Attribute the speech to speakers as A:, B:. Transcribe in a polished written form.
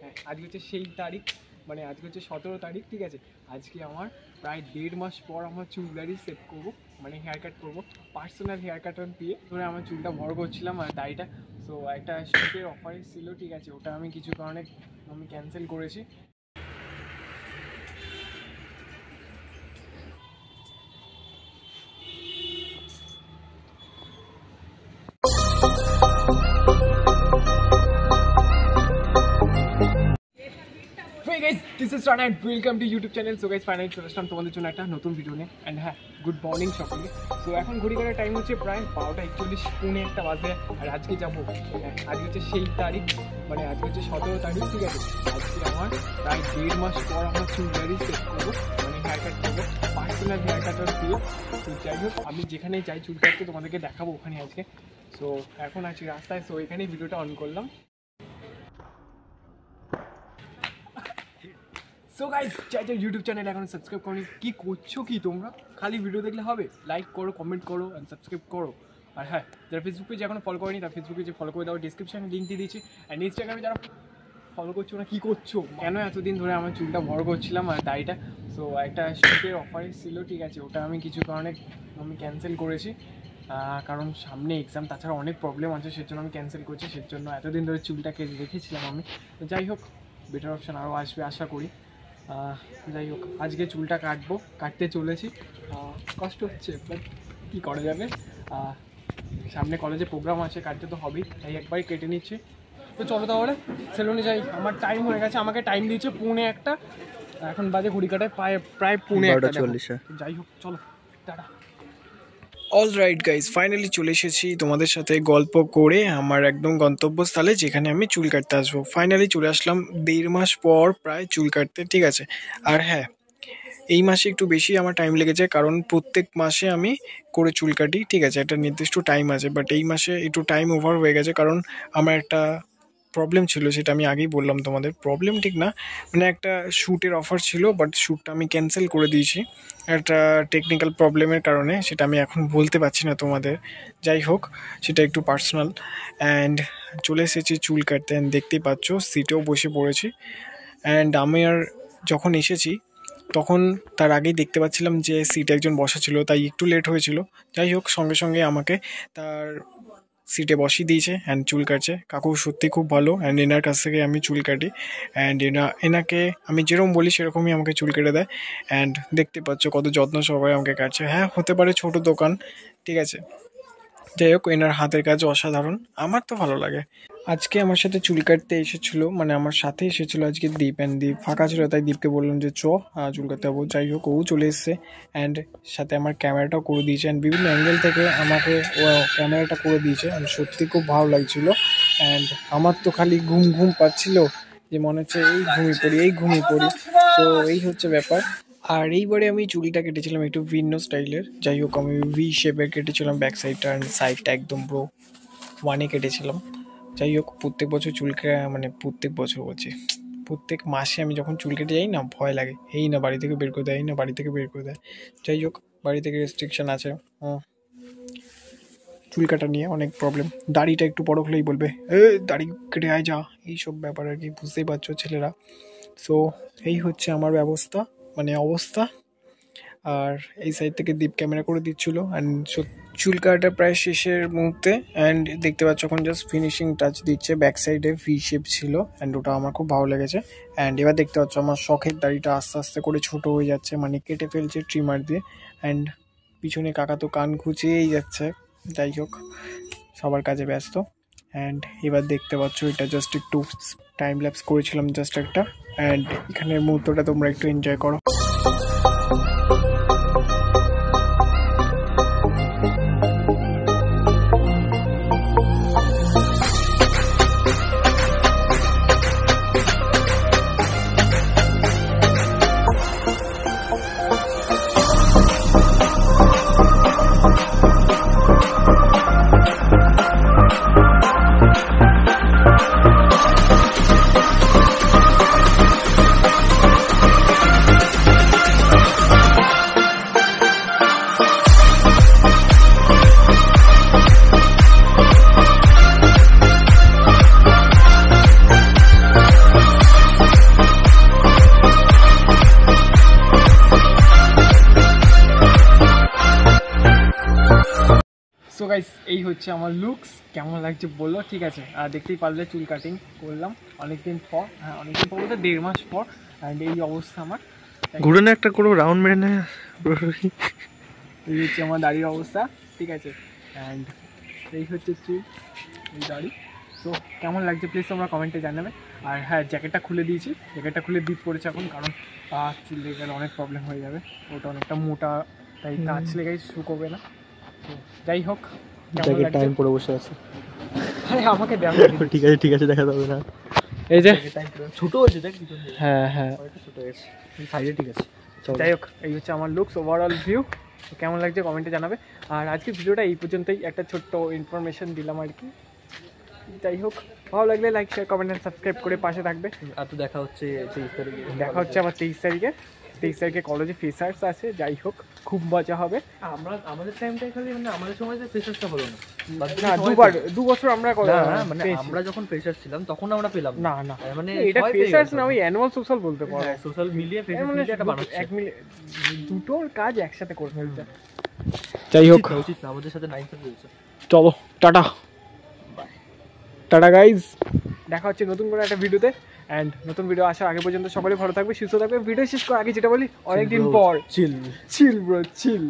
A: হ্যাঁ, আজকে হচ্ছে সেই তারিখ, মানে আজকে হচ্ছে 17 তারিখ, ঠিক আছে। আজকে আমার প্রায় 1.5 মাস পর আমার চুল দাড়ি সেট করবো, মানে হেয়ার কাট করবো, পার্সোনাল হেয়ার কাটার দিয়ে। ধরে আমার চুলটা বড় করছিলাম আর দাড়িটা, সো একটা শুটের অফার ছিল, ঠিক আছে, ওটা আমি কিছু কারণে আমি ক্যান্সেল করেছি। Welcome to YouTube channel. So guys, finally চলে আসলাম তোমাদের জন্য একটা নতুন ভিডিও নিয়ে। অ্যান্ড হ্যাঁ, গুড মর্নিং সকলে। সো এখন ঘড়ি কাটার টাইম হচ্ছে প্রায় 12:41, পৌনে 1 বাজে। আর আজকে যাবো, আজকে হচ্ছে সেই তারিখ, মানে আজকে হচ্ছে 17 তারিখ, ঠিক আছে। আজকে আমার প্রায় 1.5 মাস পর আমার চুল দাড়ি সেট করবো, মানে হেয়ার কাট করবো, পার্সোনাল হেয়ার কাটার দিয়ে। তো যাই হোক, আমি যেখানে যাই চুল কাটতে তোমাদেরকে দেখাবো ওখানে আজকে। সো এখন আছি রাস্তায়, সো এখানেই ভিডিওটা অন করলাম। সো গাইস, চাইছে ইউটিউব চ্যানেল এখন সাবস্ক্রাইব করো। কি করছো কি তোমরা? খালি ভিডিও দেখলে হবে? লাইক করো, কমেন্ট করো, অ্যান্ড সাবস্ক্রাইব করো। আর হ্যাঁ, যারা ফেসবুক পেজে এখনো ফলো করেনি, তারা ফেসবুক পেজে ফলো করে দাও, ডিসক্রিপশানে লিঙ্ক দিয়ে দিচ্ছি। অ্যান্ড ইনস্টাগ্রামে যারা ফলো করছো না, কী করছো? কেন এতদিন ধরে আমার চুলটা বড় করছিলাম আর দাড়িটা, সো একটা শুটের অফার ছিল, ঠিক আছে, ওটা আমি কিছু কারণে আমি ক্যান্সেল করেছি। কারণ সামনে এক্সাম, তাছাড়া অনেক প্রবলেম আছে, সেজন্য আমি ক্যান্সেল করছি। সেজন্য এতদিন ধরে চুলটাকে রেখেছিলাম আমি। তো যাই হোক, বেটার অপশান আরও আসবে আশা করি। যাই হোক, আজকে চুলটা কাটতে চলেছি। কষ্ট হচ্ছে, বাট কী করা যাবে। সামনে কলেজে প্রোগ্রাম আছে, কাটতে তো হবেই, তাই একবারই কেটে নিচ্ছি। তো চলো তাহলে সেলুনে যাই। আমার টাইম হয়ে গেছে, আমাকে টাইম দিয়েছে 1:45। এখন বাজে ঘড়ি কাটায় প্রায় 1:45। যাই হোক, চলো টাটা। অলরাইট গাইজ, ফাইনালি চলে এসেছি তোমাদের সাথে গল্প করে আমার একদম গন্তব্যস্থলে, যেখানে আমি চুল কাটতে আসবো। ফাইনালি চলে আসলাম 1.5 মাস পর প্রায় চুল কাটতে, ঠিক আছে। আর হ্যাঁ, এই মাসে একটু বেশি আমার টাইম লেগেছে, কারণ প্রত্যেক মাসে আমি করে চুল কাটি, ঠিক আছে, একটা নির্দিষ্ট টাইম আছে। বাট এই মাসে একটু টাইম ওভার হয়ে গেছে, কারণ আমার একটা প্রবলেম ছিল, সেটা আমি আগেই বললাম তোমাদের। প্রবলেম ঠিক না, মানে একটা শ্যুটের অফার ছিল, বাট শ্যুটটা আমি ক্যান্সেল করে দিয়েছি একটা টেকনিক্যাল প্রবলেমের কারণে। সেটা আমি এখন বলতে পারছি না তোমাদের। যাই হোক, সেটা একটু পার্সোনাল। অ্যান্ড চলে এসেছি চুল কাটতে, অ্যান্ড দেখতেই পাচ্ছ সিটেও বসে পড়েছি। অ্যান্ড আমি আর যখন এসেছি তখন তার আগেই দেখতে পাচ্ছিলাম যে সিটে একজন বসা ছিল, তাই একটু লেট হয়েছিল। যাই হোক, সঙ্গে সঙ্গে আমাকে তার সিটে বসিয়ে দিয়েছে অ্যান্ড চুল কাটছে। কাকু সত্যি খুব ভালো, অ্যান্ড এনার কাছ থেকে আমি চুল কাটি। অ্যান্ড এনাকে আমি যেরকম বলি সেরকমই আমাকে চুল কেটে দেয়। অ্যান্ড দেখতে পাচ্ছ কত যত্ন সহকারে আমাকে কাটছে। হ্যাঁ, হতে পারে ছোট দোকান, ঠিক আছে। যাই হোক, এনার হাতের কাজ অসাধারণ, আমার তো ভালো লাগে। আজকে আমার সাথে চুল কাটতে এসেছিলো, মানে আমার সাথে এসেছিলো আজকে দীপ। অ্যান্ড দীপ ফাঁকা ছিল, তাই দীপকে বললাম যে চুল কাটতে যাবো। যাই হোক, ও চলে এসছে অ্যান্ড সাথে আমার ক্যামেরাটাও করে দিয়েছে। অ্যান্ড বিভিন্ন অ্যাঙ্গেল থেকে আমাকে ও ক্যামেরাটা করে দিয়েছে। অ্যান্ড সত্যি খুব ভালো লাগছিলো। অ্যান্ড আমার তো খালি ঘুম পাচ্ছিল, যে মনে হচ্ছে এই ঘুমিয়ে পড়ি। তো এই হচ্ছে ব্যাপার। আর এইবারে আমি চুলটা কেটেছিলাম একটু ভিন্ন স্টাইলের। যাই হোক, আমি ভি শেপের কেটেছিলাম ব্যাক সাইডটা, অ্যান্ড সাইডটা একদম ব্রো 1 কেটেছিলাম। যাই হোক, প্রত্যেক বছর প্রত্যেক মাসে আমি যখন চুল কেটে যাই না, ভয় লাগে, বাড়ি থেকে বের করে দেয়। যাই হোক, বাড়ি থেকে রেস্ট্রিকশান আছে চুল কাটা নিয়ে, অনেক প্রবলেম। দাড়িটা একটু বড় হলেই বলবে দাড়ি কেটে আয় যা, এইসব ব্যাপার আর কি, বুঝতেই পারছো ছেলেরা। সো এই হচ্ছে আমার অবস্থা। আর এই সাইড থেকে দীপ ক্যামেরা করে দিচ্ছিলো। অ্যান্ড চুল কাটা প্রায় শেষের মুহূর্তে, অ্যান্ড দেখতে পাচ্ছ এখন জাস্ট ফিনিশিং টাচ দিচ্ছে। ব্যাক সাইডে ভি শেপ ছিল, অ্যান্ড ওটা আমার খুব ভালো লেগেছে। অ্যান্ড এবার দেখতে পাচ্ছ আমার শখের দাড়িটা আস্তে আস্তে করে ছোট হয়ে যাচ্ছে, মানে কেটে ফেলছে ট্রিমার দিয়ে। অ্যান্ড পিছনে কাকা তো কান খুঁচিয়েই যাচ্ছে। যাই হোক, সবার কাজে ব্যস্ত। অ্যান্ড এবার দেখতে পাচ্ছ এটা জাস্ট একটু টাইম ল্যাপস করেছিলাম জাস্ট একটা। অ্যান্ড এখানের মুহূর্তটা তোমরা একটু এনজয় করো। গাইস এই হচ্ছে আমার লুকস, কেমন লাগছে বললো, ঠিক আছে। আর দেখতেই পারলে চুল কাটিং করলাম অনেকদিন পর, হ্যাঁ অনেকদিন পর বলতে 1.5 মাস পর। অ্যান্ড এই অবস্থা আমার,
B: ঘুরে না একটা কোনো রাউন্ড মেরে না।
A: এই হচ্ছে আমার দাড়ির অবস্থা, ঠিক আছে। অ্যান্ড এই হচ্ছে চুল, এই দাড়ি। তো কেমন লাগছে প্লিজ তোমরা কমেন্টে জানাবে। আর হ্যাঁ জ্যাকেটটা খুলে দিয়েছি, জ্যাকেটটা খুলে বিট পড়েছে এখন, কারণ চুল লেগে গেলে অনেক প্রবলেম হয়ে যাবে, ওটা অনেকটা মোটা, তাই কাজ লেগে শুকোবে না। তো যাই হোক,
B: জ্যাকেট টাইম পরে বসে আছে।
A: আরে আমাকে দেখ,
B: ঠিক আছে দেখা যাবে না।
A: এই যে
B: ছোট হয়েছে দেখ,
A: হ্যাঁ হ্যাঁ
B: ছোট হয়েছে সাইডে, ঠিক আছে।
A: যাই হোক এই হচ্ছে আমার লুকস ওভারঅল ভিউ। কেমন লাগছে কমেন্টে জানাবে। আর আজকের ভিডিওটা এই পর্যন্তই, একটা ছোট্ট ইনফরমেশন দিলাম আর কি। যাই হোক, ভালো লাগলে like share comment and subscribe করে পাশে থাকবে।
B: আর তো দেখা হচ্ছে 23 তারিখে,
A: দেখা হচ্ছে আবার 23 তারিখে কলেজে ফ্রেশার্স আছে। যাই হোক খুব মজা হবে।
B: আমাদের টাইমটাই খালি মানে আমাদের সময় যে ফ্রেশার্সটা হলো না,
A: না 2 বছর আমরা
B: মানে আমরা যখন ফ্রেশার্স ছিলাম তখন আমরা পেলাম
A: না না,
B: মানে
A: এটা ফ্রেশার্স না, ওই অ্যানুয়াল সোশ্যাল বলতে পারো।
B: সোশ্যাল মিলিয়ে ফ্রেশার্স মিলিয়ে একটা বানাচ্ছে,
A: এক মিলে দুটোর কাজ একসাথে করে ফেলছে। যাই হোক
B: উচিত না, আমাদের সাথে 9 রয়েছে।
A: চলো টাটা, টাটা গাইজ, দেখা হচ্ছে নতুন করে একটা ভিডিওতে। অ্যান্ড নতুন ভিডিও আসার আগে পর্যন্ত সকলে ভালো থাকবে, সুস্থ থাকবে। ভিডিও শেষ করার আগে যেটা বলি, অনেকদিন পর
B: চিল
A: চিল ব্রো চিল।